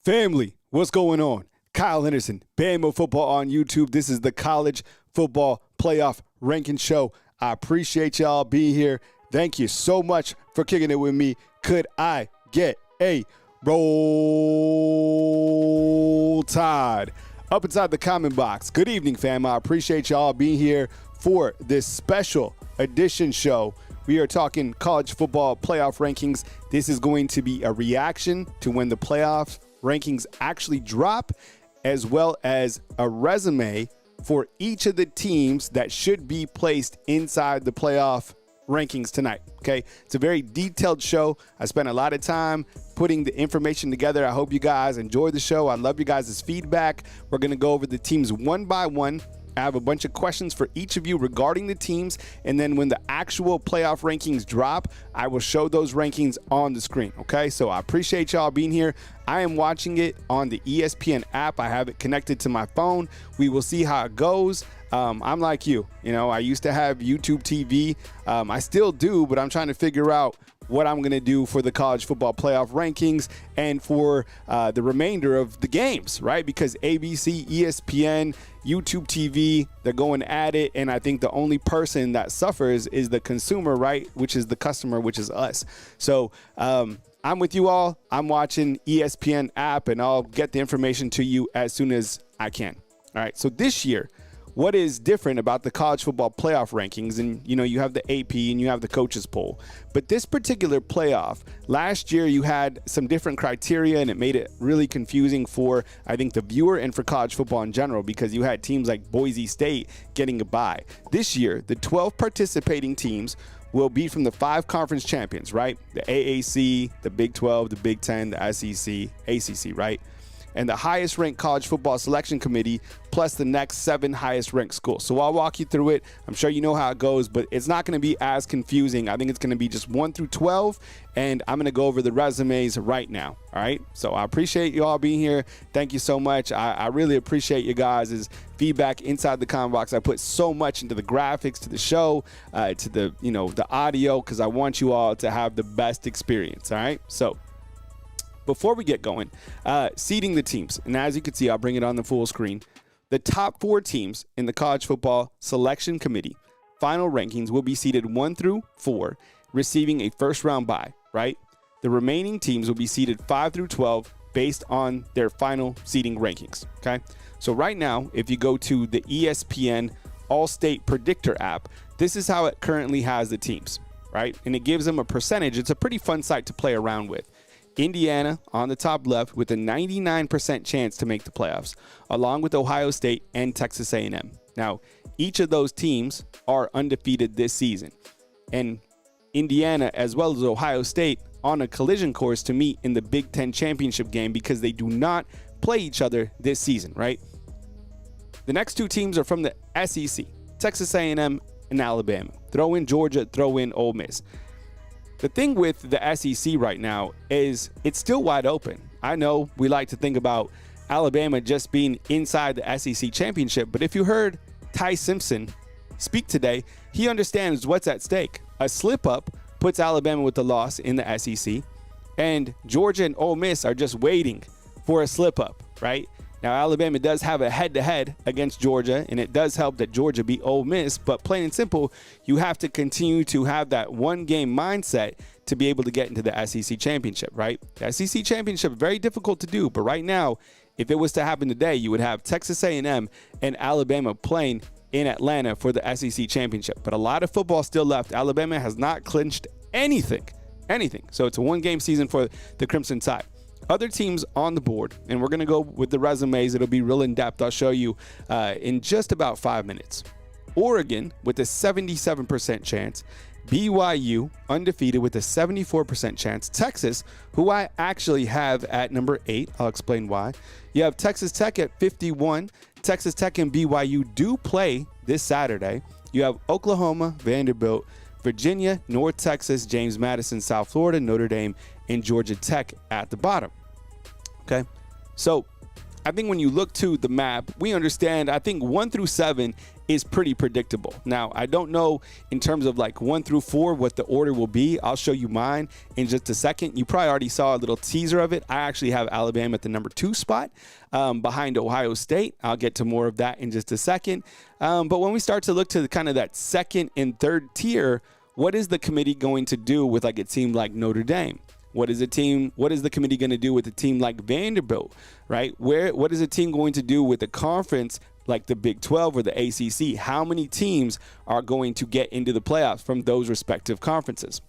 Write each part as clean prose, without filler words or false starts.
Family, what's going on? Kyle Henderson, Bama Football on YouTube. This is the College Football Playoff Ranking Show. I appreciate y'all being here. Thank you so much for kicking it with me. Could I get a roll tide up inside the comment box? Good evening, fam. I appreciate y'all being here for this special edition show. We are talking college football playoff rankings. This is going to be a reaction to when the playoff rankings actually drop, as well as a resume for each of the teams that should be placed inside the playoff rankings tonight. Okay, it's a very detailed show. I spent a lot of time putting the information together. I hope you guys enjoy the show. I love you guys' feedback. We're going to go over the teams one by one. I have a bunch of questions for each of you regarding the teams, and then when the actual playoff rankings drop, I will show those rankings on the screen, okay? So I appreciate y'all being here. I am watching it on the ESPN app. I have it connected to my phone. We will see how it goes. I'm like you. I used to have YouTube TV. I still do, but I'm trying to figure out what I'm going to do for the college football playoff rankings and for the remainder of the games, right? Because ABC, ESPN, YouTube TV, they're going at it. And I think the only person that suffers is the consumer, right? Which is the customer, which is us. So I'm with you all. I'm watching ESPN app, and I'll get the information to you as soon as I can. All right. So this year, what is different about the college football playoff rankings? And, you have the AP and you have the coaches poll. But this particular playoff, last year you had some different criteria, and it made it really confusing for, I think, the viewer and for college football in general, because you had teams like Boise State getting a bye. This year, the 12 participating teams will be from the 5 conference champions, right? The AAC, the Big 12, the Big 10, the SEC, ACC, right? And the highest ranked college football selection committee, plus the next 7 highest ranked schools. So I'll walk you through it. I'm sure you know how it goes, but it's not going to be as confusing. I think it's going to be just 1 through 12, and I'm going to go over the resumes right now. All right. So I appreciate you all being here. Thank you so much. I really appreciate you guys' feedback inside the comment box. I put so much into the graphics, to the show, to the audio, because I want you all to have the best experience. All right. So before we get going, seeding the teams. And as you can see, I'll bring it on the full screen. The top 4 teams in the College Football Selection Committee final rankings will be seeded 1 through 4, receiving a first-round bye, right? The remaining teams will be seeded 5 through 12 based on their final seeding rankings, okay? So right now, if you go to the ESPN All-State Predictor app, this is how it currently has the teams, right? And it gives them a percentage. It's a pretty fun site to play around with. Indiana on the top left with a 99% chance to make the playoffs, along with Ohio State and Texas A&M. Now, each of those teams are undefeated this season, and Indiana as well as Ohio State on a collision course to meet in the Big Ten championship game because they do not play each other this season, right? The next 2 teams are from the SEC, Texas A&M and Alabama. Throw in Georgia, throw in Ole Miss. The thing with the SEC right now is it's still wide open. I know we like to think about Alabama just being inside the SEC championship, but if you heard Ty Simpson speak today, he understands what's at stake. A slip-up puts Alabama with the loss in the SEC, and Georgia and Ole Miss are just waiting for a slip-up, right? Now, Alabama does have a head-to-head against Georgia, and it does help that Georgia beat Ole Miss, but plain and simple, you have to continue to have that one-game mindset to be able to get into the SEC championship, right? The SEC championship, very difficult to do, but right now, if it was to happen today, you would have Texas A&M and Alabama playing in Atlanta for the SEC championship. But a lot of football still left. Alabama has not clinched anything. So it's a one-game season for the Crimson Tide. Other teams on the board, and we're going to go with the resumes. It'll be real in-depth. I'll show you in just about 5 minutes. Oregon with a 77% chance. BYU undefeated with a 74% chance. Texas, who I actually have at number 8. I'll explain why. You have Texas Tech at 51. Texas Tech and BYU do play this Saturday. You have Oklahoma, Vanderbilt, Virginia, North Texas, James Madison, South Florida, Notre Dame, and Georgia Tech at the bottom. Okay, so I think when you look to the map, we understand, I think 1 through 7 is pretty predictable. Now, I don't know in terms of like 1 through 4 what the order will be. I'll show you mine in just a second. You probably already saw a little teaser of it. I actually have Alabama at the number 2 spot behind Ohio State. I'll get to more of that in just a second. But when we start to look to kind of that second and third tier, what is the committee going to do with like a team like Notre Dame? What is the committee going to do with a team like Vanderbilt, right? What is a team going to do with a conference like the Big 12 or the ACC? How many teams are going to get into the playoffs from those respective conferences?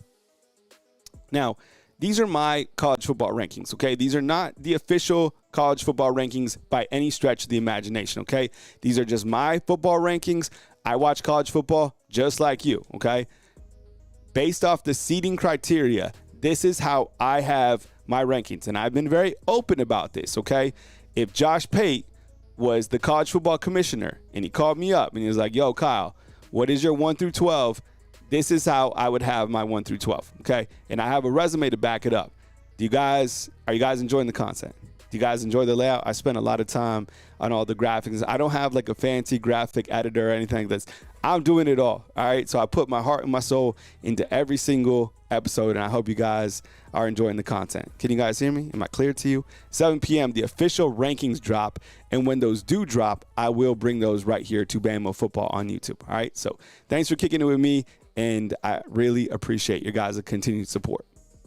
Now, these are my college football rankings, okay? These are not the official college football rankings by any stretch of the imagination, okay? These are just my football rankings. I watch college football just like you, okay? Based off the seeding criteria, this is how I have my rankings, and I've been very open about this, okay? If Josh Pate was the college football commissioner and he called me up and he was like, yo, Kyle, what is your 1 through 12? This is how I would have my 1 through 12, okay? And I have a resume to back it up. Are you guys enjoying the content? Do you guys enjoy the layout? I spent a lot of time on all the graphics. I don't have like a fancy graphic editor or anything. I'm doing it all right? So I put my heart and my soul into every single episode, and I hope you guys are enjoying the content. Can you guys hear me? Am I clear to you? 7 p.m., the official rankings drop, and when those do drop, I will bring those right here to Bama Football on YouTube, all right? So thanks for kicking it with me, and I really appreciate your guys' continued support,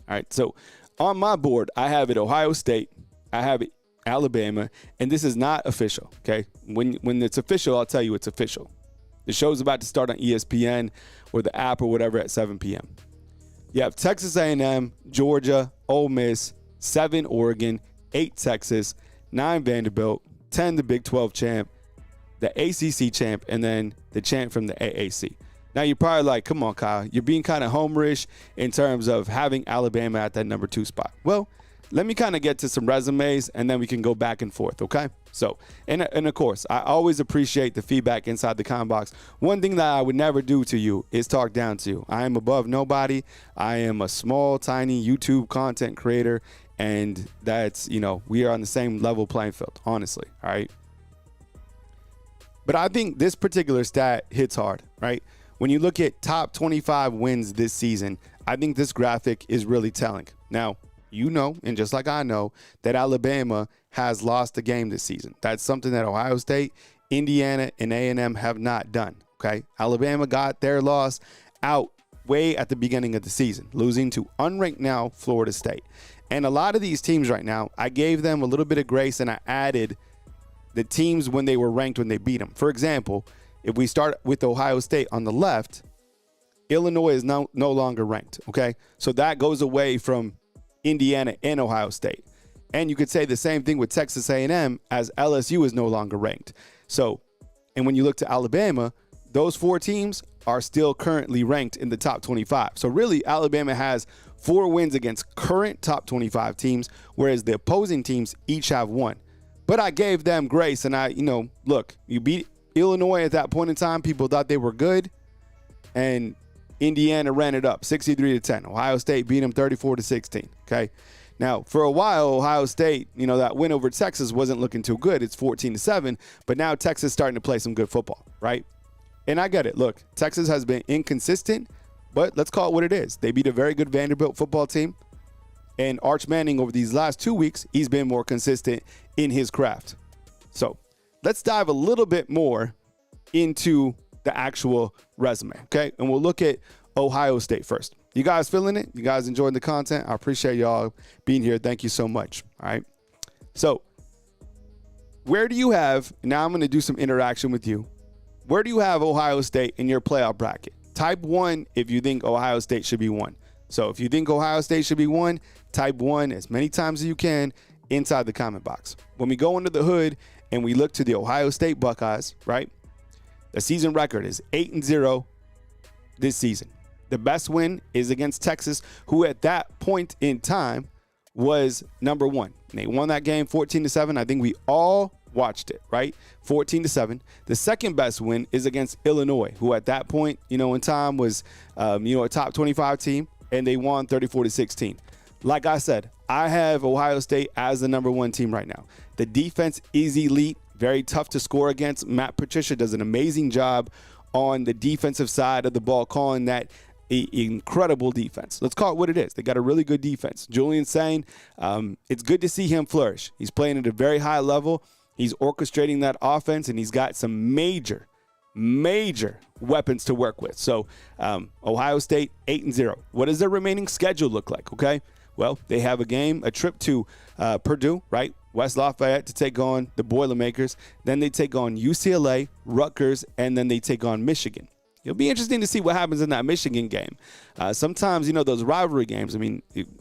all right? So on my board, I have it Ohio State, I have it Alabama, and this is not official, okay? When it's official, I'll tell you it's official. The show's about to start on ESPN or the app or whatever at 7 p.m. You have Texas A&M, Georgia, Ole Miss, 7 Oregon, 8 Texas, 9 Vanderbilt, 10 the Big 12 champ, the ACC champ, and then the champ from the AAC. Now you're probably like, come on, Kyle, you're being kind of homerish in terms of having Alabama at that number 2 spot. Well, let me kind of get to some resumes, and then we can go back and forth, okay? So, and of course, I always appreciate the feedback inside the comment box. One thing that I would never do to you is talk down to you. I am above nobody. I am a small, tiny YouTube content creator, and that's, we are on the same level playing field, honestly, all right? But I think this particular stat hits hard, right? When you look at top 25 wins this season, I think this graphic is really telling. Now, and just like I know, that Alabama has lost a game this season. That's something that Ohio State, Indiana, and A&M have not done, okay? Alabama got their loss out way at the beginning of the season, losing to unranked now Florida State. And a lot of these teams right now, I gave them a little bit of grace, and I added the teams when they were ranked when they beat them. For example, if we start with Ohio State on the left, Illinois is no longer ranked, okay? So that goes away from Indiana and Ohio State. And you could say the same thing with Texas A&M, as LSU is no longer ranked. So, and when you look to Alabama, those 4 teams are still currently ranked in the top 25. So really, Alabama has 4 wins against current top 25 teams, whereas the opposing teams each have 1. But I gave them grace, and look, you beat Illinois at that point in time. People thought they were good, and Indiana ran it up 63-10. Ohio State beat them 34-16. Okay. Now, for a while, Ohio State, that win over Texas wasn't looking too good. It's 14-7, but now Texas is starting to play some good football, right? And I get it. Look, Texas has been inconsistent, but let's call it what it is. They beat a very good Vanderbilt football team, and Arch Manning over these last 2 weeks, he's been more consistent in his craft. So let's dive a little bit more into the actual resume, okay? And we'll look at Ohio State first. You guys feeling it? You guys enjoying the content? I appreciate y'all being here. Thank you so much, all right? So where do you have, now I'm going to do some interaction with you. Where do you have Ohio State in your playoff bracket? Type 1 if you think Ohio State should be 1. So if you think Ohio State should be 1, type 1 as many times as you can inside the comment box. When we go under the hood and we look to the Ohio State Buckeyes, right? The season record is 8-0 this season. The best win is against Texas, who at that point in time was number 1. And they won that game 14-7. I think we all watched it, right? 14-7. The second best win is against Illinois, who at that point, in time was, a top 25 team, and they won 34-16. Like I said, I have Ohio State as the number 1 team right now. The defense is elite. very tough to score against. Matt Patricia does an amazing job on the defensive side of the ball, calling that incredible defense. Let's call it what it is. They got a really good defense. Julian saying it's good to see him flourish. He's playing at a very high level. He's orchestrating that offense, and he's got some major weapons to work with. So Ohio State 8-0. What does their remaining schedule look like? Okay. Well, they have a trip to Purdue, right? West Lafayette to take on the Boilermakers. Then they take on UCLA, Rutgers, and then they take on Michigan. It'll be interesting to see what happens in that Michigan game. Sometimes, those rivalry games,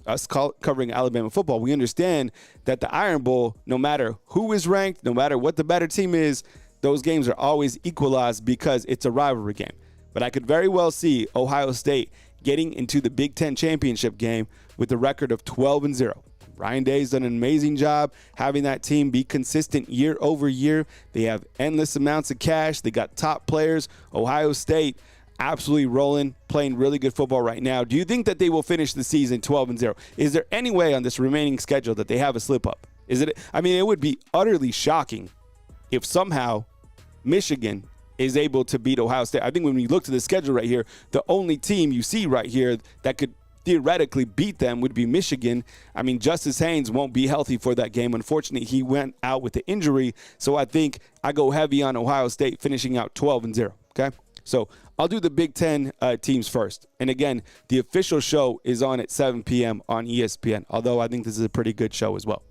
us covering Alabama football, we understand that the Iron Bowl, no matter who is ranked, no matter what the better team is, those games are always equalized because it's a rivalry game. But I could very well see Ohio State getting into the Big Ten championship game with a record of 12-0. Ryan Day's done an amazing job having that team be consistent year over year. They have endless amounts of cash. They got top players. Ohio State absolutely rolling, playing really good football right now. Do you think that they will finish the season 12-0? Is there any way on this remaining schedule that they have a slip up? It would be utterly shocking if somehow Michigan is able to beat Ohio State. I think when you look to the schedule right here, the only team you see right here that could theoretically beat them would be Michigan. Justice Haynes won't be healthy for that game. Unfortunately, he went out with the injury. So I think I go heavy on Ohio State finishing out 12-0. Okay. So I'll do the Big Ten teams first. And again, the official show is on at 7 p.m. on ESPN, although I think this is a pretty good show as well.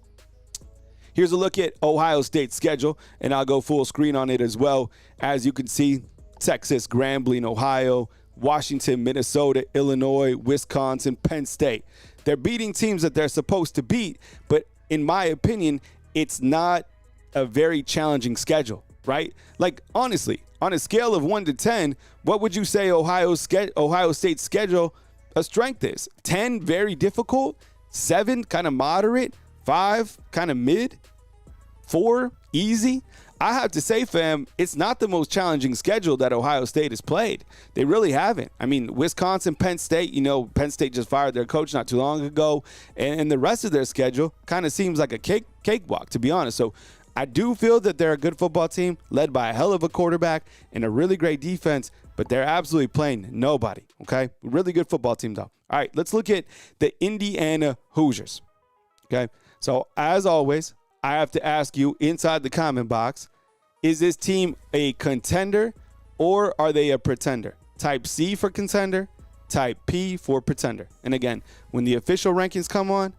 Here's a look at Ohio State's schedule, and I'll go full screen on it as well. As you can see, Texas, Grambling, Ohio, Washington, Minnesota, Illinois, Wisconsin, Penn State. They're beating teams that they're supposed to beat, but in my opinion, it's not a very challenging schedule, right? Like, honestly, on a scale of 1 to 10, what would you say Ohio State's schedule a strength is? 10, very difficult. 7, kind of moderate. 5, kind of mid. 4, easy. I have to say, fam, it's not the most challenging schedule that Ohio State has played. They really haven't. Wisconsin, Penn State, Penn State just fired their coach not too long ago. And the rest of their schedule kind of seems like a cakewalk, to be honest. So I do feel that they're a good football team led by a hell of a quarterback and a really great defense, but they're absolutely playing nobody, okay? Really good football team, though. All right, let's look at the Indiana Hoosiers, okay? So, as always, I have to ask you inside the comment box, is this team a contender or are they a pretender? Type C for contender, type P for pretender. And again, when the official rankings come on,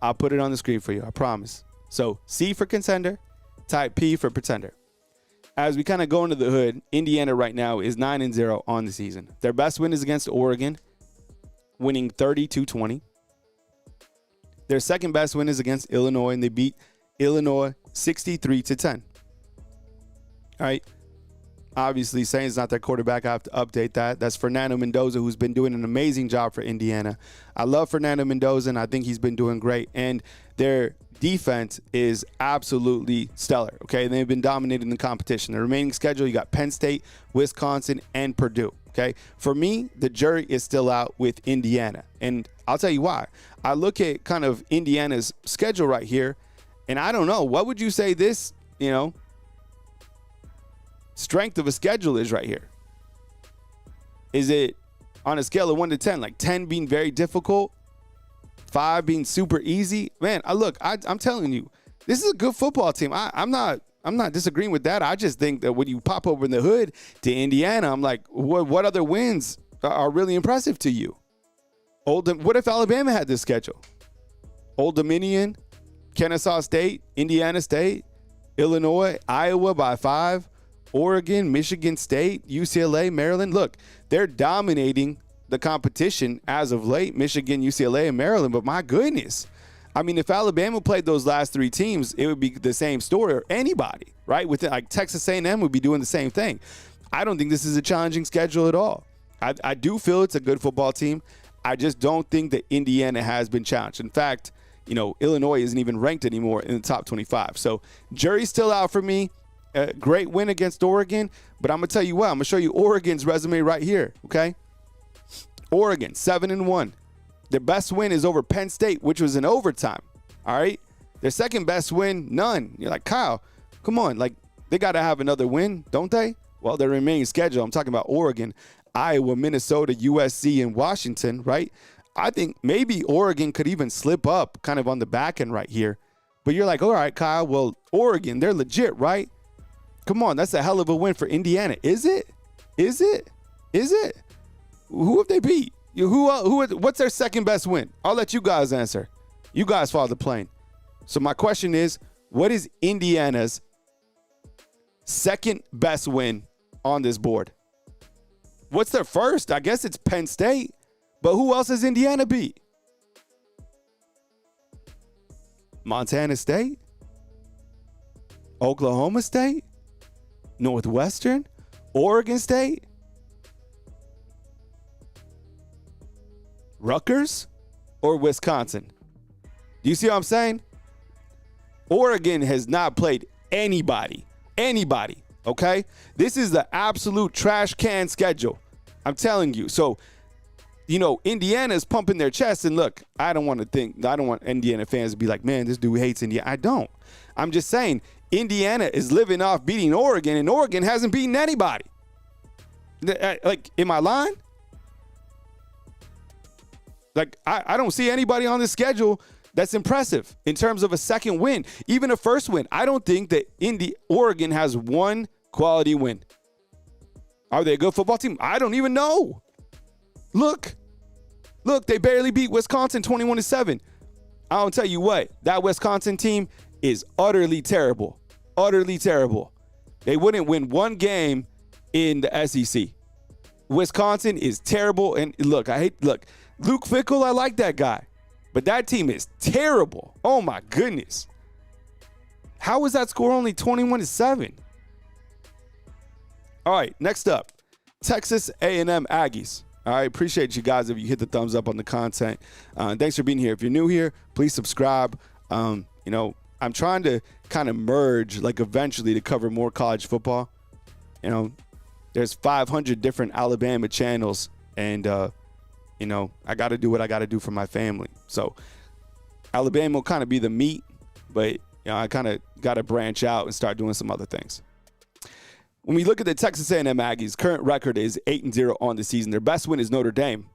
I'll put it on the screen for you, I promise. So C for contender, type P for pretender. As we kind of go into the hood, Indiana right now is 9-0 on the season. Their best win is against Oregon, winning 30-20. Their second best win is against Illinois, and they beat Illinois 63-10. All right. Obviously, saying it's not their quarterback. I have to update that. That's Fernando Mendoza, who's been doing an amazing job for Indiana. I love Fernando Mendoza, and I think he's been doing great. And their defense is absolutely stellar, okay? They've been dominating the competition. The remaining schedule, you got Penn State, Wisconsin, and Purdue, okay? For me, the jury is still out with Indiana. And I'll tell you why. I look at kind of Indiana's schedule right here, and I don't know. What would you say this, strength of a schedule is right here? Is it on a scale of 1 to 10, like 10 being very difficult, 5 being super easy? Man, I'm telling you, this is a good football team. I'm not disagreeing with that. I just think that when you pop over in the hood to Indiana, I'm like, what other wins are really impressive to you? What if Alabama had this schedule? Old Dominion, Kennesaw State, Indiana State, Illinois, Iowa by 5, Oregon, Michigan State, UCLA, Maryland. Look, they're dominating the competition as of late, Michigan, UCLA, and Maryland. But my goodness, if Alabama played those last 3 teams, it would be the same story, or anybody, right? Like Texas A&M would be doing the same thing. I don't think this is a challenging schedule at all. I do feel it's a good football team. I just don't think that Indiana has been challenged. In fact, Illinois isn't even ranked anymore in the top 25. So jury's still out for me. A great win against Oregon, but I'm going to tell you what. I'm going to show you Oregon's resume right here, okay? Oregon, 7-1. Their best win is over Penn State, which was in overtime, all right? Their second best win, none. You're like, Kyle, come on. Like, they got to have another win, don't they? Well, their remaining schedule, I'm talking about Oregon, Iowa, Minnesota, USC, and Washington, right? I think maybe Oregon could even slip up kind of on the back end right here. But you're like, all right, Kyle, well, Oregon, they're legit, right? Come on, that's a hell of a win for Indiana. Is it? Is it? Is it? Who have they beat? What's their second best win? I'll let you guys answer. You guys follow the plane. So my question is, what is Indiana's second best win on this board? What's their first? I guess it's Penn State. But who else has Indiana beat? Montana State? Oklahoma State? Northwestern? Oregon State? Rutgers? Or Wisconsin? Do you see what I'm saying? Oregon has not played anybody. Anybody, okay? This is the absolute trash can schedule. I'm telling you. So, you know, Indiana's pumping their chest. And look, I don't want Indiana fans to be like, man, this dude hates Indiana. I don't. I'm just saying Indiana is living off beating Oregon, and Oregon hasn't beaten anybody. Like, am I lying? Like, I don't see anybody on this schedule that's impressive in terms of a second win, even a first win. I don't think that Oregon has one quality win. Are they a good football team? I don't even know. Look, they barely beat Wisconsin 21-7. I'll tell you what, that Wisconsin team is utterly terrible. Utterly terrible. They wouldn't win one game in the SEC. Wisconsin is terrible. And look, Luke Fickell, I like that guy. But that team is terrible. Oh, my goodness. How is that score only 21-7? All right, next up, Texas A&M Aggies. All right, appreciate you guys if you hit the thumbs up on the content. Thanks for being here. If you're new here, please subscribe. You know, I'm trying to kind of merge, like, eventually to cover more college football. You know, there's 500 different Alabama channels, and you know, I got to do what I got to do for my family. So Alabama will kind of be the meat, but you know, I kind of got to branch out and start doing some other things. When we look at the Texas A&M Aggies, current record is 8-0 on the season. Their best win is Notre Dame.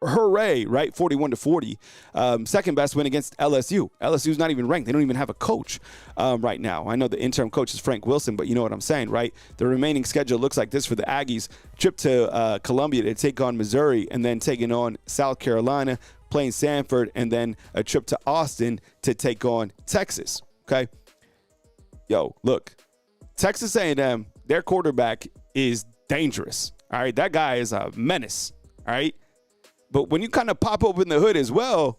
Hooray, right? 41-40. Second best win against LSU. LSU's not even ranked. They don't even have a coach right now. I know the interim coach is Frank Wilson, but you know what I'm saying, right? The remaining schedule looks like this for the Aggies. Trip to Columbia to take on Missouri, and then taking on South Carolina, playing Sanford, and then a trip to Austin to take on Texas, okay? Yo, look, Texas A&M, their quarterback is dangerous, all right? That guy is a menace, all right? But when you kind of pop open the hood as well,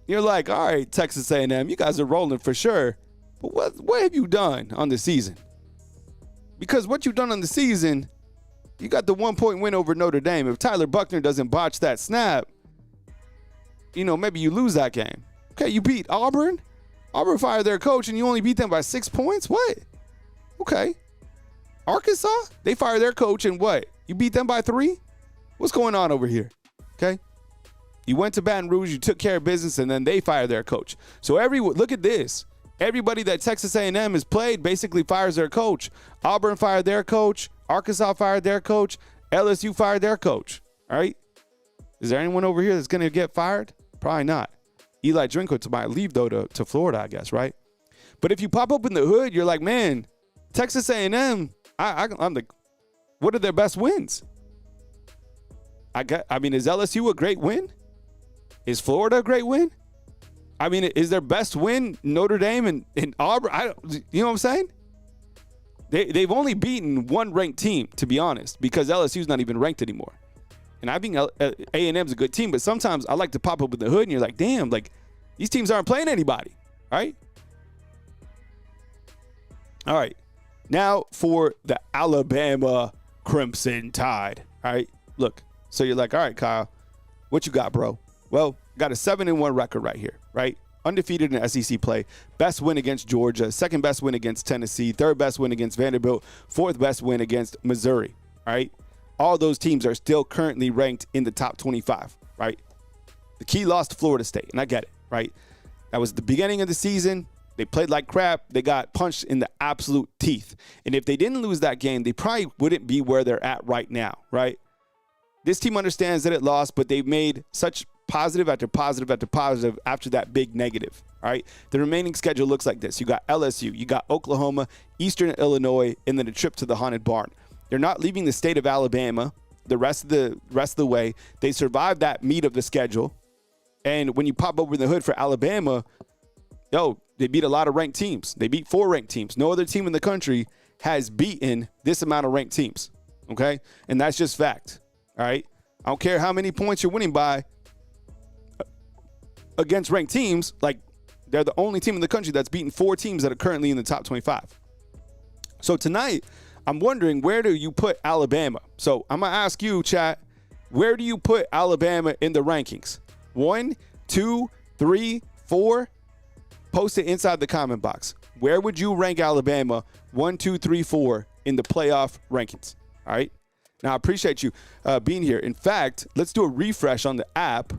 you're like, all right, Texas A&M, you guys are rolling for sure. But what have you done on the season? Because what you've done on the season, you got the 1-point win over Notre Dame. If Tyler Buckner doesn't botch that snap, you know, maybe you lose that game. Okay, you beat Auburn. Auburn fired their coach, and you only beat them by 6 points? What? Okay. Arkansas, they fired their coach, and what? You beat them by 3? What's going on over here? Okay, you went to Baton Rouge, you took care of business, and then they fired their coach. So look at this. Everybody that Texas A&M has played basically fires their coach. Auburn fired their coach. Arkansas fired their coach. LSU fired their coach. All right. Is there anyone over here that's going to get fired? Probably not. Eli Drinkwitz might leave, though, to Florida, I guess, right? But if you pop open the hood, you're like, man, Texas A&M, I'm the, what are their best wins? I mean, is LSU a great win? Is Florida a great win? I mean, is their best win Notre Dame and Auburn? You know what I'm saying? They've only beaten one ranked team, to be honest, because LSU's not even ranked anymore. And I think A&M's a good team, but sometimes I like to pop up with the hood, and you're like, damn, like, these teams aren't playing anybody, right? All right. Now for the Alabama Crimson Tide, all right? Look. So you're like, all right, Kyle, what you got, bro? Well, got a 7-1 record right here, right? Undefeated in SEC play. Best win against Georgia. Second best win against Tennessee. Third best win against Vanderbilt. Fourth best win against Missouri, all right? All those teams are still currently ranked in the top 25, right? The key loss to Florida State, and I get it, right? That was the beginning of the season. They played like crap. They got punched in the absolute teeth. And if they didn't lose that game, they probably wouldn't be where they're at right now, right? This team understands that it lost, but they've made such positive after positive after positive after that big negative, all right? The remaining schedule looks like this. You got LSU, you got Oklahoma, Eastern Illinois, and then a trip to the Haunted Barn. They're not leaving the state of Alabama the rest of the way. They survived that meat of the schedule. And when you pop over the hood for Alabama, they beat a lot of ranked teams. They beat 4 ranked teams. No other team in the country has beaten this amount of ranked teams, okay? And that's just fact, all right? I don't care how many points you're winning by against ranked teams. Like, they're the only team in the country that's beaten 4 teams that are currently in the top 25. So tonight, I'm wondering, where do you put Alabama? So I'm going to ask you, chat, where do you put Alabama in the rankings? 1, 2, 3, 4? Post it inside the comment box. Where would you rank Alabama 1, 2, 3, 4 in the playoff rankings? All right. Now, I appreciate you being here. In fact, let's do a refresh on the app.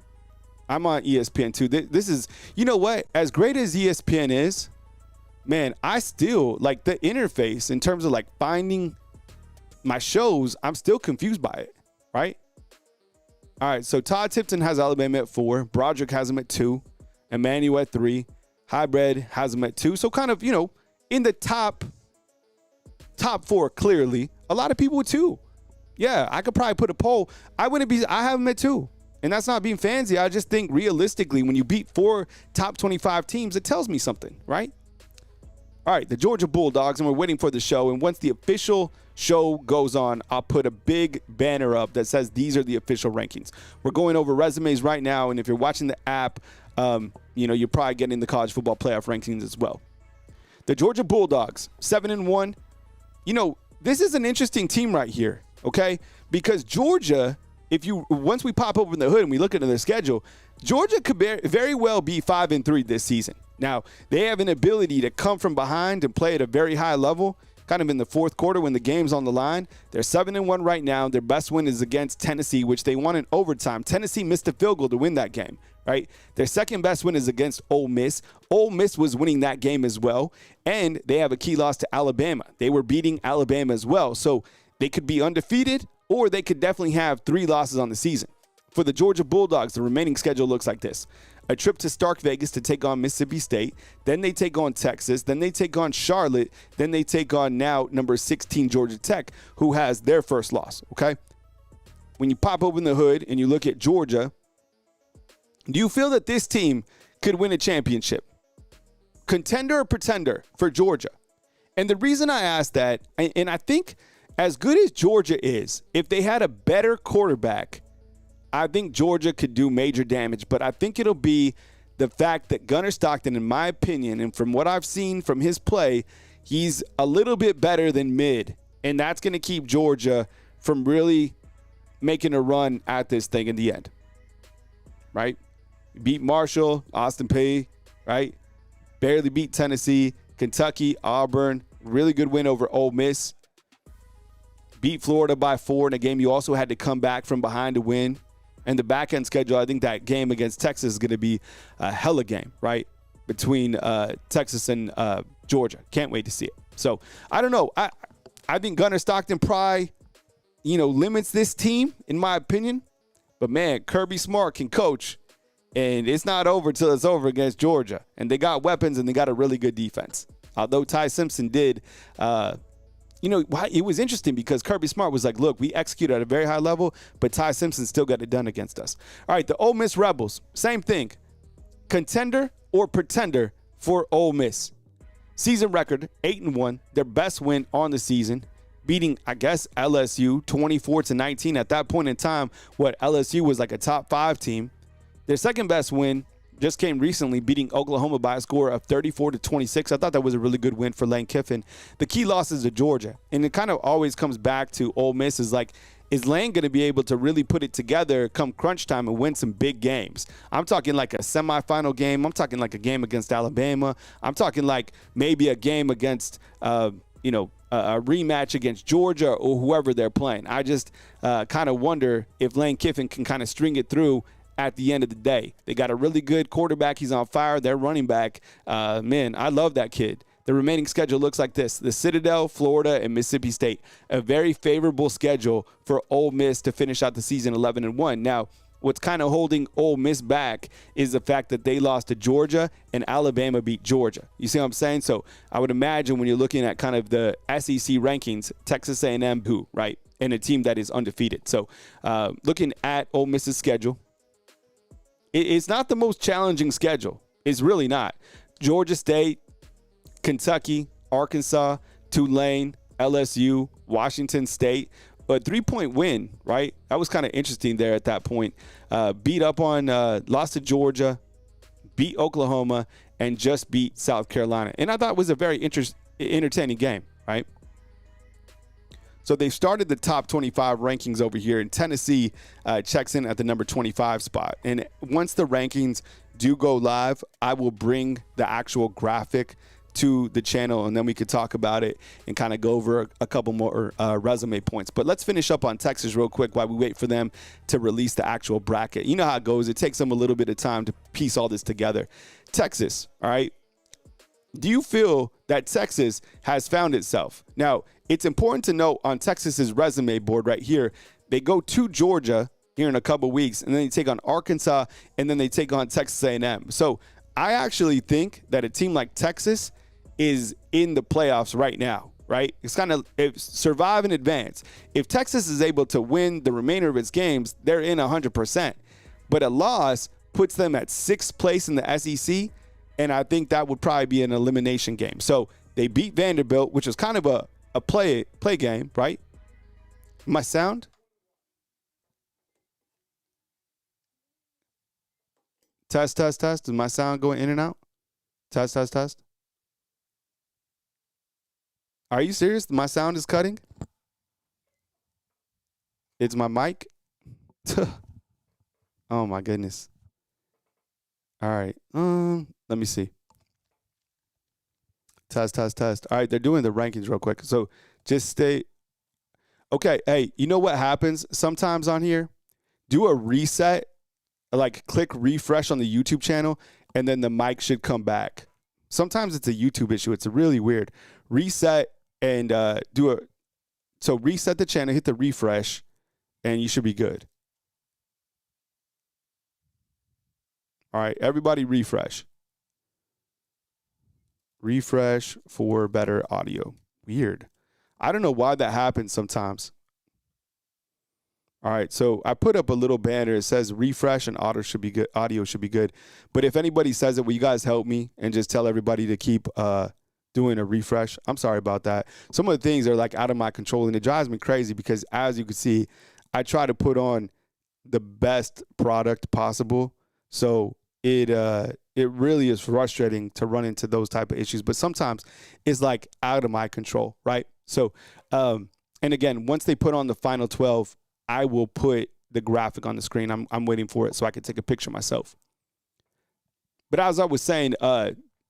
I'm on ESPN too. This is, you know what? As great as ESPN is, man, I still like the interface in terms of like finding my shows. I'm still confused by it. Right. All right. So Todd Tipton has Alabama at 4. Broderick has them at 2. Emmanuel at 3. Hybrid has them at 2. So kind of, in the top 4, clearly. A lot of people with 2. Yeah, I could probably put a poll. I have them at 2. And that's not being fancy. I just think realistically, when you beat 4 top 25 teams, it tells me something, right? All right, the Georgia Bulldogs, and we're waiting for the show. And once the official show goes on, I'll put a big banner up that says these are the official rankings. We're going over resumes right now. And if you're watching the app, you're probably getting the college football playoff rankings as well. The Georgia Bulldogs, 7-1. This is an interesting team right here, okay? Because Georgia, once we pop open the hood and we look into their schedule, Georgia could very well be 5-3 this season. Now, they have an ability to come from behind and play at a very high level, kind of in the fourth quarter when the game's on the line. They're 7-1 right now. Their best win is against Tennessee, which they won in overtime. Tennessee missed a field goal to win that game, right? Their second best win is against Ole Miss. Ole Miss was winning that game as well, and they have a key loss to Alabama. They were beating Alabama as well, so they could be undefeated, or they could definitely have 3 losses on the season. For the Georgia Bulldogs, the remaining schedule looks like this. A trip to Stark Vegas to take on Mississippi State. Then they take on Texas. Then they take on Charlotte. Then they take on now number 16 Georgia Tech, who has their first loss, okay? When you pop open the hood and you look at Georgia, do you feel that this team could win a championship? Contender or pretender for Georgia? And the reason I ask that, and I think as good as Georgia is, if they had a better quarterback, I think Georgia could do major damage. But I think it'll be the fact that Gunnar Stockton, in my opinion, and from what I've seen from his play, he's a little bit better than mid. And that's going to keep Georgia from really making a run at this thing in the end. Right? Beat Marshall, Austin Peay, right? Barely beat Tennessee, Kentucky, Auburn. Really good win over Ole Miss. Beat Florida by 4 in a game you also had to come back from behind to win. And the back-end schedule, I think that game against Texas is going to be a hella game, right, between Texas and Georgia. Can't wait to see it. So, I don't know. I think Gunnar Stockton probably, limits this team, in my opinion. But, man, Kirby Smart can coach, and it's not over till it's over against Georgia. And they got weapons, and they got a really good defense. Although Ty Simpson did it was interesting because Kirby Smart was like, look, we executed at a very high level, but Ty Simpson still got it done against us. All right, the Ole Miss Rebels, same thing. Contender or pretender for Ole Miss? Season record, 8-1, their best win on the season, beating, I guess, LSU 24-19. At that point in time, LSU was like a top 5 team. Their second best win just came recently, beating Oklahoma by a score of 34-26. I thought that was a really good win for Lane Kiffin. The key losses to Georgia, and it kind of always comes back to Ole Miss, is like, is Lane going to be able to really put it together come crunch time and win some big games? I'm talking like a semifinal game. I'm talking like a game against Alabama. I'm talking like maybe a game against, a rematch against Georgia or whoever they're playing. I just kind of wonder if Lane Kiffin can kind of string it through at the end of the day. They got a really good quarterback. He's on fire. Their running back, man, I love that kid. The remaining schedule looks like this: the Citadel, Florida, and Mississippi State. A very favorable schedule for Ole Miss to finish out the season 11-1. Now, what's kind of holding Ole Miss back is the fact that they lost to Georgia and Alabama beat Georgia. You see what I'm saying? So I would imagine when you're looking at kind of the SEC rankings, Texas A&M, right, and a team that is undefeated. So looking at Ole Miss's schedule, it's not the most challenging schedule. It's really not. Georgia State, Kentucky, Arkansas, Tulane, LSU, Washington State. But 3-point win, right? That was kind of interesting there at that point. Beat up on, lost to Georgia, beat Oklahoma, and just beat South Carolina. And I thought it was a very entertaining game, right? So they started the top 25 rankings over here, and Tennessee checks in at the number 25 spot. And once the rankings do go live, I will bring the actual graphic to the channel, and then we could talk about it and kind of go over a couple more resume points. But let's finish up on Texas real quick while we wait for them to release the actual bracket. You know how it goes. It takes them a little bit of time to piece all this together. Texas, all right? Do you feel that Texas has found itself? Now, it's important to note on Texas's resume board right here, they go to Georgia here in a couple weeks, and then they take on Arkansas, and then they take on Texas A&M. So I actually think that a team like Texas is in the playoffs right now, right? It's kind of survive and advance. If Texas is able to win the remainder of its games, they're in 100%. But a loss puts them at 6th place in the SEC, and I think that would probably be an elimination game. So they beat Vanderbilt, which is kind of a play game, right? My sound? Test. Is my sound going in and out? Test. Are you serious? My sound is cutting? It's my mic? Oh, my goodness. All right. Let me see. Test. All right, they're doing the rankings real quick. So just stay. Okay, hey, you know what happens sometimes on here? Do a reset, like click refresh on the YouTube channel, and then the mic should come back. Sometimes it's a YouTube issue. It's really weird. Reset and so reset the channel, hit the refresh, and you should be good. All right, everybody refresh. Refresh for better audio. Weird. I don't know why that happens sometimes. All right, so I put up a little banner. It says refresh and audio should be good. Audio should be good. But if anybody says it, will you guys help me and just tell everybody to keep doing a refresh? I'm sorry about that. Some of the things are like out of my control, and it drives me crazy because, as you can see, I try to put on the best product possible. So it really is frustrating to run into those type of issues. But sometimes it's like out of my control, right? So, and again, once they put on the final 12, I will put the graphic on the screen. I'm waiting for it so I can take a picture myself. But as I was saying,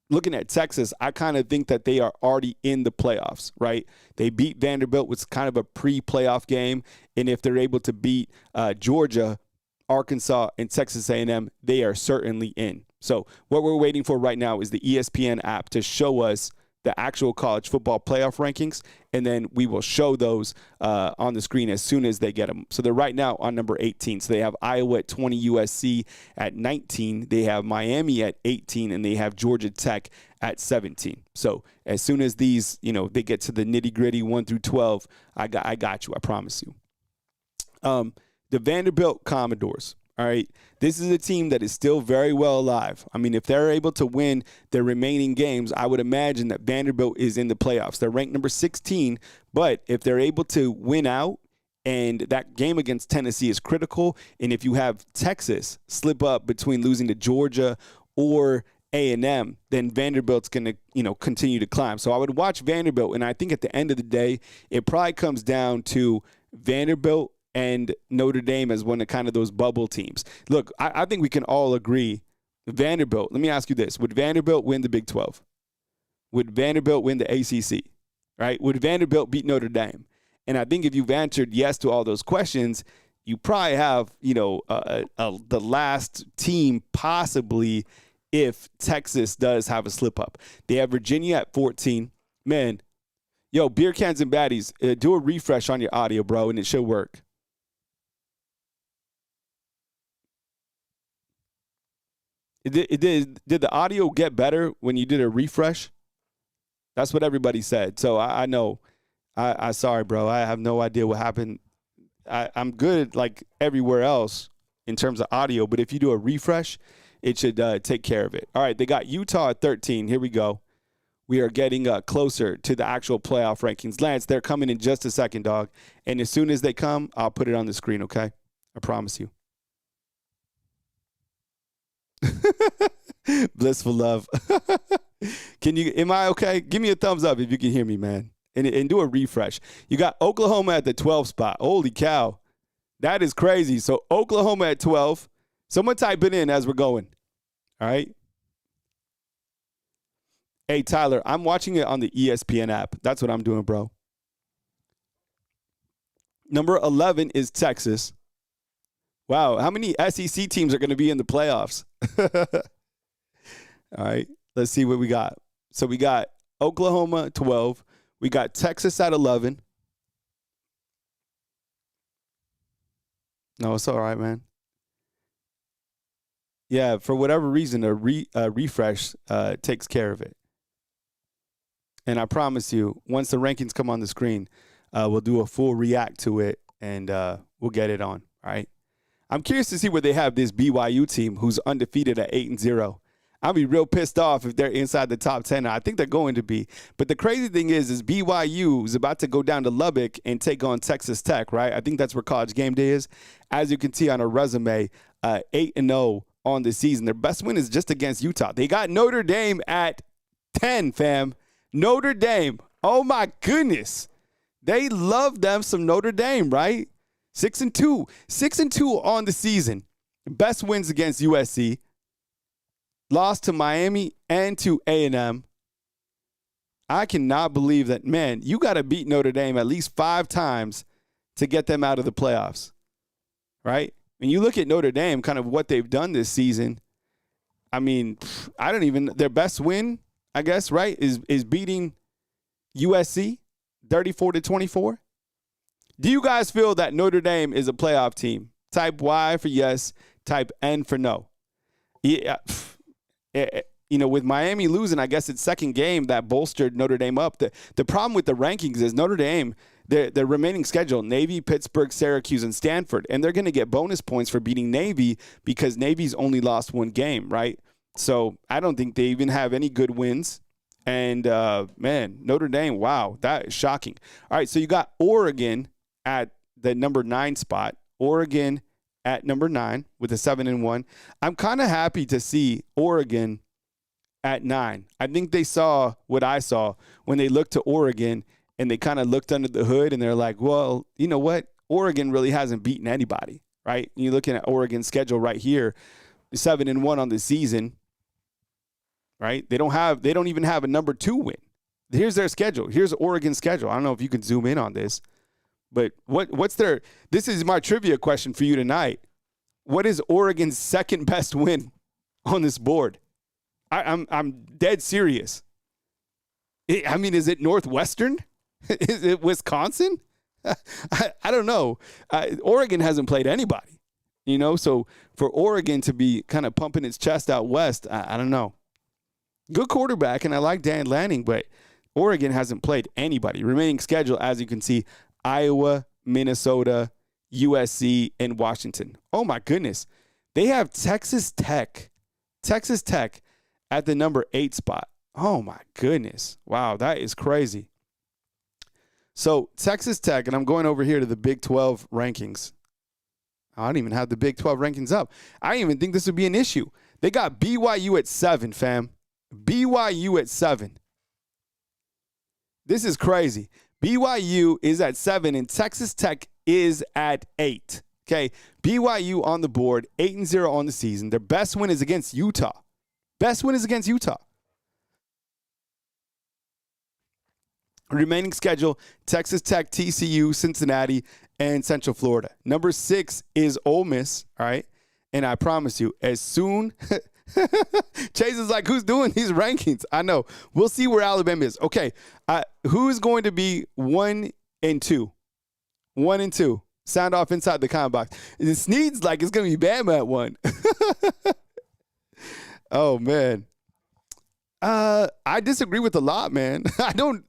looking at Texas, I kind of think that they are already in the playoffs, right? They beat Vanderbilt, which was kind of a pre-playoff game. And if they're able to beat Georgia, Arkansas, and Texas A&M, they are certainly in. So what we're waiting for right now is the ESPN app to show us the actual college football playoff rankings, and then we will show those on the screen as soon as they get them. So they're right now on number 18. So they have Iowa at 20, USC at 19. They have Miami at 18, and they have Georgia Tech at 17. So as soon as these, they get to the nitty-gritty 1 through 12, I got you. I promise you. The Vanderbilt Commodores. All right, this is a team that is still very well alive. I mean, if they're able to win their remaining games, I would imagine that Vanderbilt is in the playoffs. They're ranked number 16, but if they're able to win out, and that game against Tennessee is critical, and if you have Texas slip up between losing to Georgia or A&M, then Vanderbilt's going to, continue to climb. So I would watch Vanderbilt, and I think at the end of the day, it probably comes down to Vanderbilt and Notre Dame as one of kind of those bubble teams. Look, I think we can all agree, Vanderbilt, let me ask you this. Would Vanderbilt win the Big 12? Would Vanderbilt win the ACC? Right? Would Vanderbilt beat Notre Dame? And I think if you've answered yes to all those questions, you probably have, the last team possibly if Texas does have a slip up. They have Virginia at 14. Man, yo, beer cans and baddies, do a refresh on your audio, bro, and it should work. Did the audio get better when you did a refresh? That's what everybody said. So I know. I sorry, bro. I have no idea what happened. I'm good like everywhere else in terms of audio, but if you do a refresh, it should take care of it. All right, they got Utah at 13. Here we go. We are getting closer to the actual playoff rankings. Lance, they're coming in just a second, dog. And as soon as they come, I'll put it on the screen, okay? I promise you. Blissful love. Am I okay? Give me a thumbs up if you can hear me, man. And do a refresh. You got Oklahoma at the 12 spot. Holy cow. That is crazy. So Oklahoma at 12. Someone type it in as we're going. All right. Hey, Tyler, I'm watching it on the ESPN app. That's what I'm doing, bro. Number 11 is Texas. Wow, how many SEC teams are going to be in the playoffs? All right, let's see what we got. So we got Oklahoma 12. We got Texas at 11. No, it's all right, man. Yeah, for whatever reason, a refresh takes care of it. And I promise you, once the rankings come on the screen, we'll do a full react to it, and we'll get it on, all right? I'm curious to see where they have this BYU team who's undefeated at 8-0. I'll be real pissed off if they're inside the top 10. I think they're going to be. But the crazy thing is BYU is about to go down to Lubbock and take on Texas Tech, right? I think that's where College Game Day is. As you can see on a resume, 8-0 on the season. Their best win is just against Utah. They got Notre Dame at 10, fam. Notre Dame. Oh, my goodness. They love them some Notre Dame, right? 6-2. 6-2 on the season. Best wins against USC. Lost to Miami and to A&M. I cannot believe that, man, you got to beat Notre Dame at least 5 times to get them out of the playoffs, right? When you look at Notre Dame, kind of what they've done this season, I mean, their best win, I guess, right, is beating USC 34-24. Do you guys feel that Notre Dame is a playoff team? Type Y for yes, type N for no. Yeah, with Miami losing, I guess it's second game that bolstered Notre Dame up. The problem with the rankings is Notre Dame, their remaining schedule, Navy, Pittsburgh, Syracuse, and Stanford. And they're going to get bonus points for beating Navy because Navy's only lost 1 game, right? So I don't think they even have any good wins. And, man, Notre Dame, wow, that is shocking. All right, so you got Oregon at the number 9 spot. Oregon at number 9 with a 7-1. I'm kind of happy to see Oregon at 9. I think they saw what I saw when they looked to Oregon and they kind of looked under the hood and they're like, well, you know what? Oregon really hasn't beaten anybody, right? You're looking at Oregon's schedule right here, 7-1 on the season, right? They don't even have a number 2 win. Here's their schedule. Here's Oregon's schedule. I don't know if you can zoom in on this. But this is my trivia question for you tonight. What is Oregon's second best win on this board? I'm dead serious. Is it Northwestern? Is it Wisconsin? I don't know. Oregon hasn't played anybody, so for Oregon to be kind of pumping its chest out west, I don't know. Good quarterback, and I like Dan Lanning, but Oregon hasn't played anybody. Remaining schedule, as you can see, Iowa, Minnesota, USC, and Washington. Oh, my goodness. They have Texas Tech at the number 8 spot. Oh, my goodness. Wow, that is crazy. So Texas Tech, and I'm going over here to the Big 12 rankings. I don't even have the Big 12 rankings up. I didn't even think this would be an issue. They got BYU at 7, fam. BYU at 7. This is crazy. BYU is at 7, and Texas Tech is at 8. Okay, BYU on the board, 8-0 on the season. Their best win is against Utah. Remaining schedule, Texas Tech, TCU, Cincinnati, and Central Florida. Number 6 is Ole Miss, all right? And I promise you, as soon Chase is like, who's doing these rankings? I know. We'll see where Alabama is. Okay, who's going to be 1 and 2? 1 and 2. Sound off inside the comment box. It Sneed's like it's going to be Bama at 1. Oh, man. I disagree with a lot, man. I don't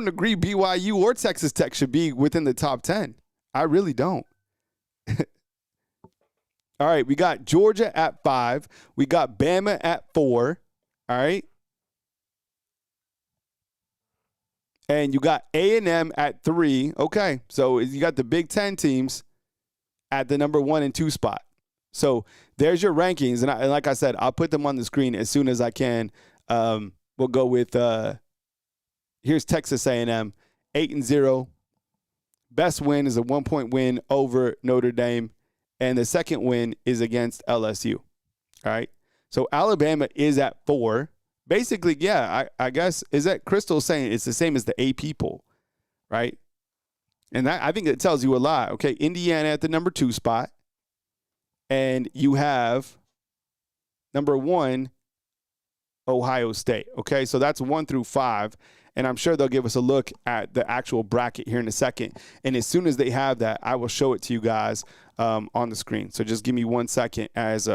agree BYU or Texas Tech should be within the top 10. I really don't. All right, we got Georgia at 5. We got Bama at 4. All right. And you got A&M at 3. Okay, so you got the Big Ten teams at the number 1 and 2 spot. So there's your rankings. And like I said, I'll put them on the screen as soon as I can. We'll go with here's Texas A&M, 8-0. Best win is a 1-point win over Notre Dame. And the second win is against LSU. All right. So Alabama is at 4. Basically, yeah, I guess, is that Crystal saying it's the same as the AP poll, right? And that, I think it tells you a lot. Okay, Indiana at the number 2 spot. And you have number 1, Ohio State. Okay, so that's 1 through 5. And I'm sure they'll give us a look at the actual bracket here in a second. And as soon as they have that, I will show it to you guys on the screen. So just give me 1 second as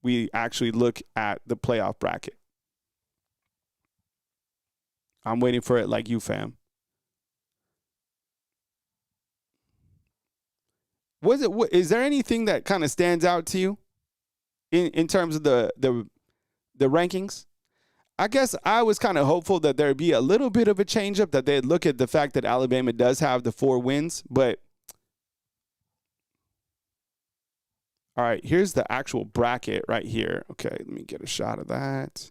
we actually look at the playoff bracket. I'm waiting for it like you, fam. Is there anything that kind of stands out to you in terms of the rankings? I guess I was kind of hopeful that there'd be a little bit of a change up, that they'd look at the fact that Alabama does have the 4 wins. But all right, here's the actual bracket right here. Okay, let me get a shot of that.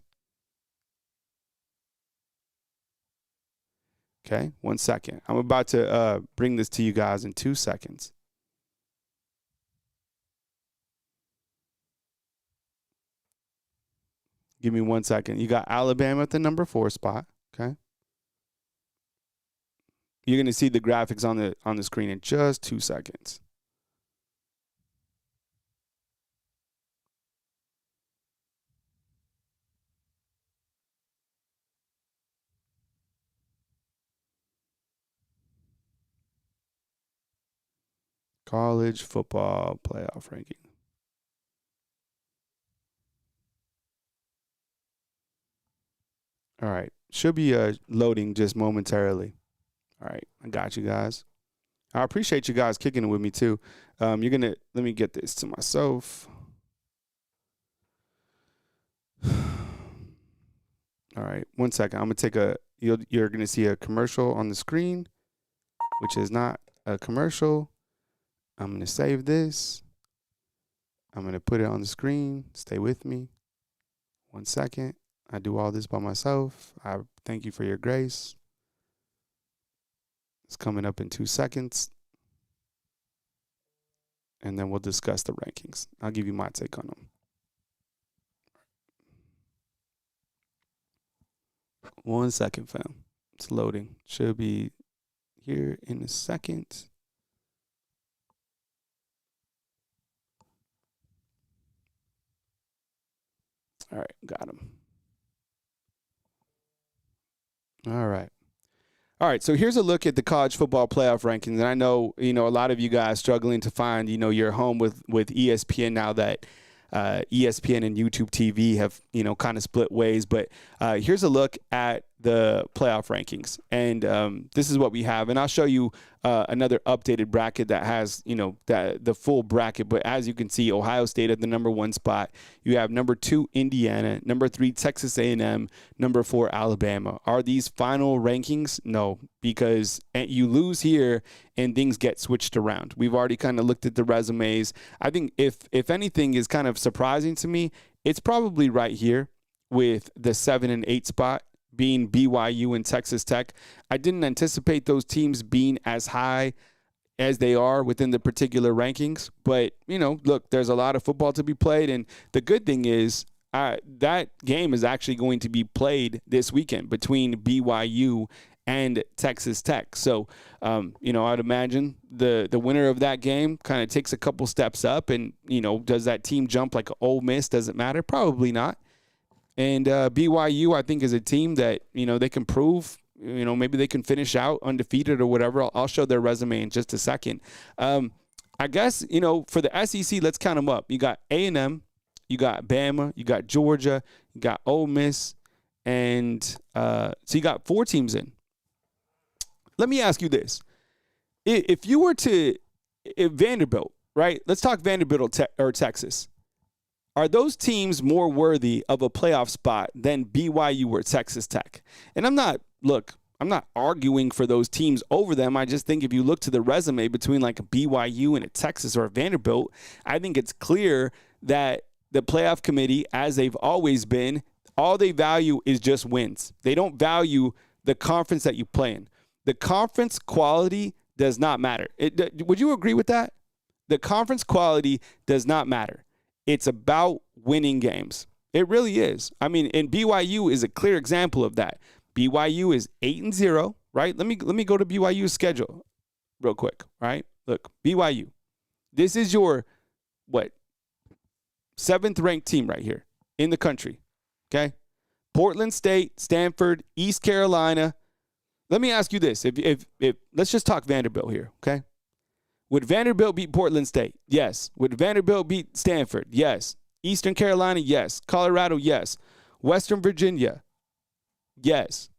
Okay, 1 second. I'm about to bring this to you guys in 2 seconds. Give me 1 second. You got Alabama at the number 4 spot. Okay. You're going to see the graphics on the screen in just 2 seconds. College football playoff ranking. All right. Should be loading just momentarily. All right. I got you guys. I appreciate you guys kicking it with me too. Let me get this to myself. All right. 1 second. I'm going to take you're going to see a commercial on the screen, which is not a commercial. I'm going to save this. I'm going to put it on the screen. Stay with me. 1 second. I do all this by myself. I thank you for your grace. It's coming up in 2 seconds. And then we'll discuss the rankings. I'll give you my take on them. 1 second, fam. It's loading. Should be here in a second. All right, got him. All right. All right, so here's a look at the college football playoff rankings. And I know, a lot of you guys struggling to find, your home with ESPN now that ESPN and YouTube TV have, kind of split ways. But here's a look at the playoff rankings. And this is what we have. And I'll show you another updated bracket that has, the full bracket. But as you can see, Ohio State at the number 1 spot. You have number 2, Indiana. Number 3, Texas A&M. Number 4, Alabama. Are these final rankings? No, because you lose here and things get switched around. We've already kind of looked at the resumes. I think if anything is kind of surprising to me, it's probably right here with the 7 and 8 spot being BYU and Texas Tech. I didn't anticipate those teams being as high as they are within the particular rankings. But, look, there's a lot of football to be played. And the good thing is that game is actually going to be played this weekend between BYU and Texas Tech. So, I'd imagine the winner of that game kind of takes a couple steps up. And, does that team jump like Ole Miss? Does it matter? Probably not. And BYU, I think, is a team that, they can prove, maybe they can finish out undefeated or whatever. I'll show their resume in just a second. I guess, for the SEC, let's count them up. You got A&M, you got Bama, you got Georgia, you got Ole Miss, and so you got 4 teams in. Let me ask you this. If Vanderbilt, right? Let's talk Vanderbilt or Texas. Are those teams more worthy of a playoff spot than BYU or Texas Tech? And I'm not arguing for those teams over them. I just think if you look to the resume between like a BYU and a Texas or a Vanderbilt, I think it's clear that the playoff committee, as they've always been, all they value is just wins. They don't value the conference that you play in. The conference quality does not matter. Would you agree with that? The conference quality does not matter. It's about winning games. It really is. I mean, and BYU is a clear example of that. BYU is 8-0, right? Let me go to BYU's schedule real quick, right? Look, BYU. This is your, 7th ranked team right here in the country, okay? Portland State, Stanford, East Carolina. Let me ask you this. If let's just talk Vanderbilt here, okay? Would Vanderbilt beat Portland State? Yes. Would Vanderbilt beat Stanford? Yes. Eastern Carolina? Yes. Colorado? Yes. Western Virginia? Yes.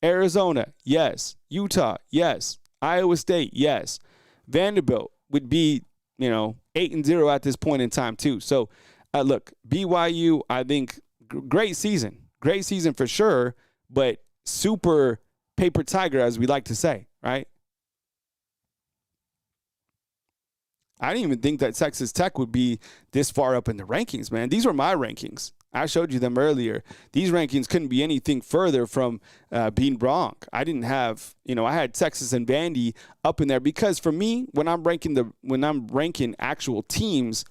Arizona? Yes. Utah? Yes. Iowa State? Yes. Vanderbilt would be, 8-0 at this point in time too. So, look, BYU, I think, great season. Great season for sure, but super paper tiger, as we like to say, right? I didn't even think that Texas Tech would be this far up in the rankings, man. These were my rankings. I showed you them earlier. These rankings couldn't be anything further from being wrong. I didn't have, I had Texas and Vandy up in there because for me, when I'm ranking actual teams,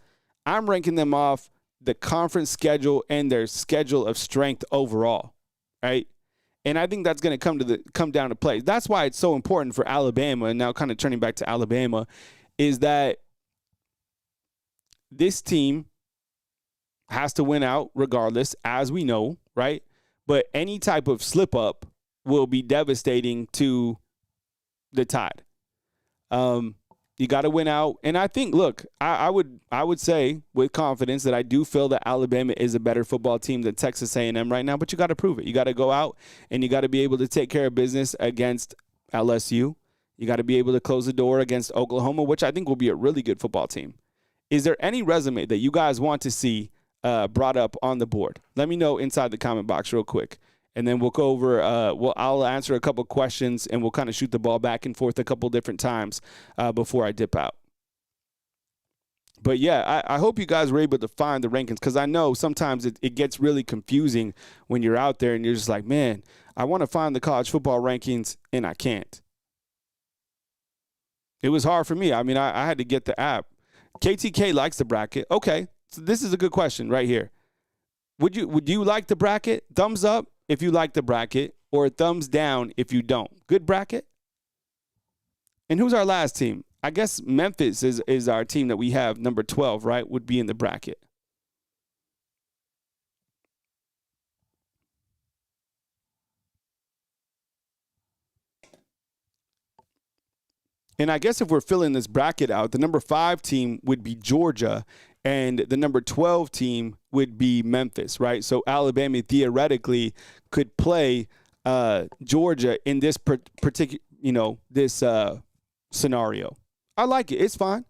I'm ranking them off the conference schedule and their schedule of strength overall, right? And I think that's going to come down to play. That's why it's so important for Alabama, and now kind of turning back to Alabama, is that this team has to win out regardless, as we know, right? But any type of slip up will be devastating to the Tide. You got to win out. And I think, look, I would say with confidence that I do feel that Alabama is a better football team than Texas A&M right now, but you got to prove it. You got to go out and you got to be able to take care of business against LSU. You got to be able to close the door against Oklahoma, which I think will be a really good football team. Is there any resume that you guys want to see brought up on the board? Let me know inside the comment box real quick. And then we'll go over, I'll answer a couple questions, and we'll kind of shoot the ball back and forth a couple different times before I dip out. But, yeah, I hope you guys were able to find the rankings because I know sometimes it gets really confusing when you're out there and you're just like, man, I want to find the college football rankings, and I can't. It was hard for me. I mean, I had to get the app. KTK likes the bracket. Okay, so this is a good question right here. Would you like the bracket? Thumbs up if you like the bracket, or thumbs down if you don't. Good bracket? And who's our last team? I guess Memphis is our team that we have, number 12, right, would be in the bracket. And I guess if we're filling this bracket out, the number 5 team would be Georgia, and the number 12 team would be Memphis, right? So Alabama theoretically could play Georgia in this particular, this scenario. I like it. It's fine.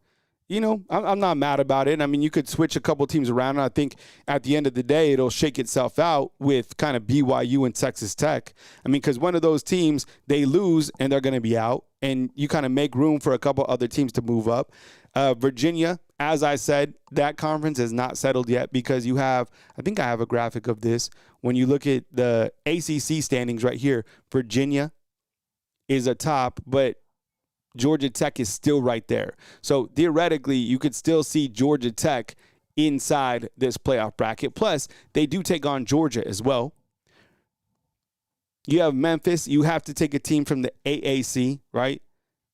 I'm not mad about it. I mean, you could switch a couple teams around, and I think at the end of the day, it'll shake itself out with kind of BYU and Texas Tech. I mean, because one of those teams, they lose, and they're going to be out, and you kind of make room for a couple other teams to move up. Virginia, as I said, that conference is not settled yet because you have, I think I have a graphic of this. When you look at the ACC standings right here, Virginia is atop, but Georgia Tech is still right there. So theoretically, you could still see Georgia Tech inside this playoff bracket. Plus, they do take on Georgia as well. You have Memphis. You have to take a team from the AAC, right?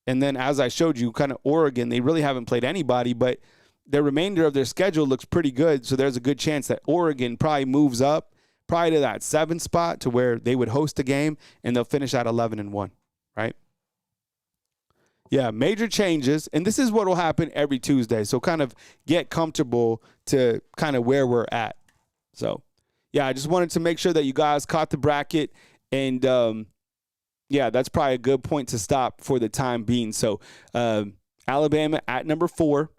And then as I showed you, kind of Oregon, they really haven't played anybody, but the remainder of their schedule looks pretty good. So there's a good chance that Oregon probably moves up probably to that 7th spot to where they would host a game and they'll finish at 11-1, right? Yeah, major changes. And this is what will happen every Tuesday. So kind of get comfortable to kind of where we're at. So, yeah, I just wanted to make sure that you guys caught the bracket. And, yeah, that's probably a good point to stop for the time being. So, Alabama at number 4.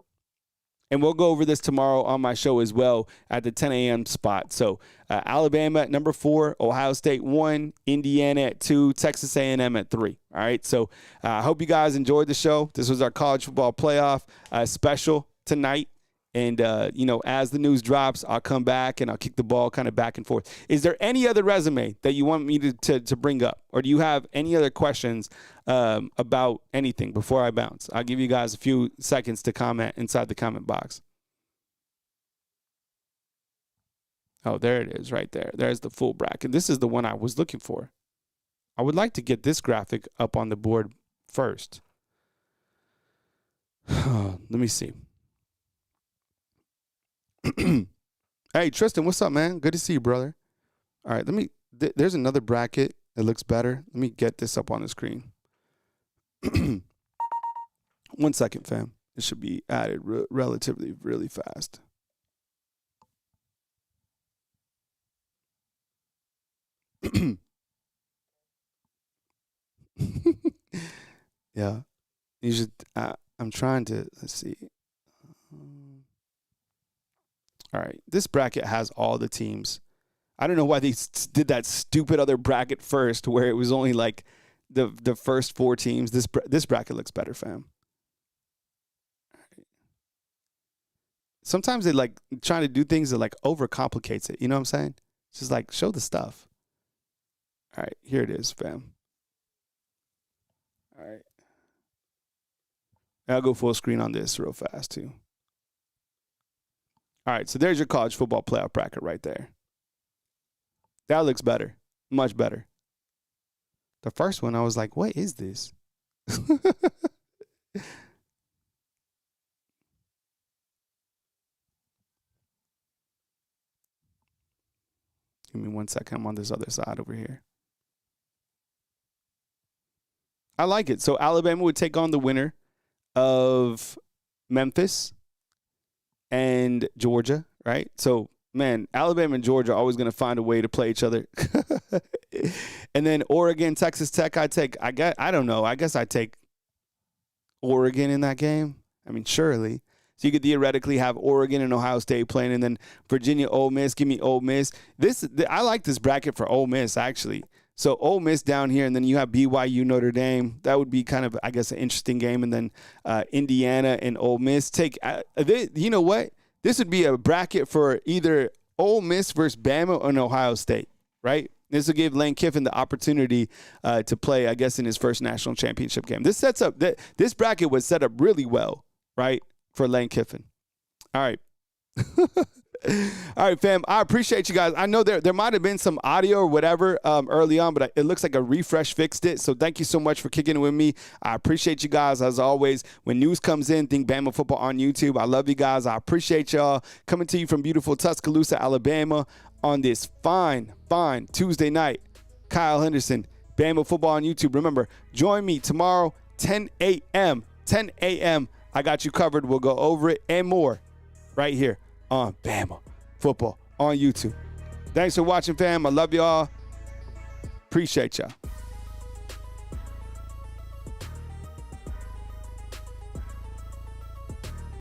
And we'll go over this tomorrow on my show as well at the 10 a.m. spot. So, Alabama at number 4, Ohio State 1, Indiana at 2, Texas A&M at 3. All right, so I hope you guys enjoyed the show. This was our college football playoff special tonight. And, you know, as the news drops, I'll come back and I'll kick the ball kind of back and forth. Is there any other resume that you want me to bring up? Or do you have any other questions about anything before I bounce? I'll give you guys a few seconds to comment inside the comment box. Oh, there it is right there. There's the full bracket. This is the one I was looking for. I would like to get this graphic up on the board first. Let me see. Hey, Tristan, what's up, man? Good to see you, brother. All right, there's another bracket that looks better. Let me get this up on the screen. 1 second, fam. It should be added relatively really fast. Yeah. You should, I'm trying to, let's see. All right, this bracket has all the teams. I don't know why they did that stupid other bracket first where it was only like the first 4 teams. This bracket looks better, fam. Right. Sometimes they like trying to do things that like overcomplicates it. You know what I'm saying? It's just like show the stuff. All right, here it is, fam. All right. I'll go full screen on this real fast too. All right, so there's your college football playoff bracket right there. That looks better, much better. The first one, I was like, what is this? Give me 1 second. I'm on this other side over here. I like it. So Alabama would take on the winner of Memphis and Georgia, right? So, man, Alabama and Georgia are always going to find a way to play each other. And then Oregon, Texas Tech, I don't know. I guess I take Oregon in that game. I mean, surely. So you could theoretically have Oregon and Ohio State playing, and then Virginia, Ole Miss. Give me Ole Miss. I like this bracket for Ole Miss, actually. So Ole Miss down here, and then you have BYU, Notre Dame. That would be kind of, I guess, an interesting game. And then Indiana and Ole Miss. You know what? This would be a bracket for either Ole Miss versus Bama and Ohio State, right? This will give Lane Kiffin the opportunity to play, I guess, in his first national championship game. This bracket was set up really well, right, for Lane Kiffin. All right. All right, fam. I appreciate you guys. I know there might have been some audio or whatever early on, but it looks like a refresh fixed it. So thank you so much for kicking it with me. I appreciate you guys as always. When news comes in, think Bama football on YouTube. I love you guys. I appreciate y'all coming to you from beautiful Tuscaloosa, Alabama, on this fine Tuesday night. Kyle Henderson, Bama football on YouTube. Remember, join me tomorrow, 10 a.m. 10 a.m. I got you covered. We'll go over it and more right here on Bama football on YouTube. Thanks for watching, fam. I love y'all. Appreciate y'all.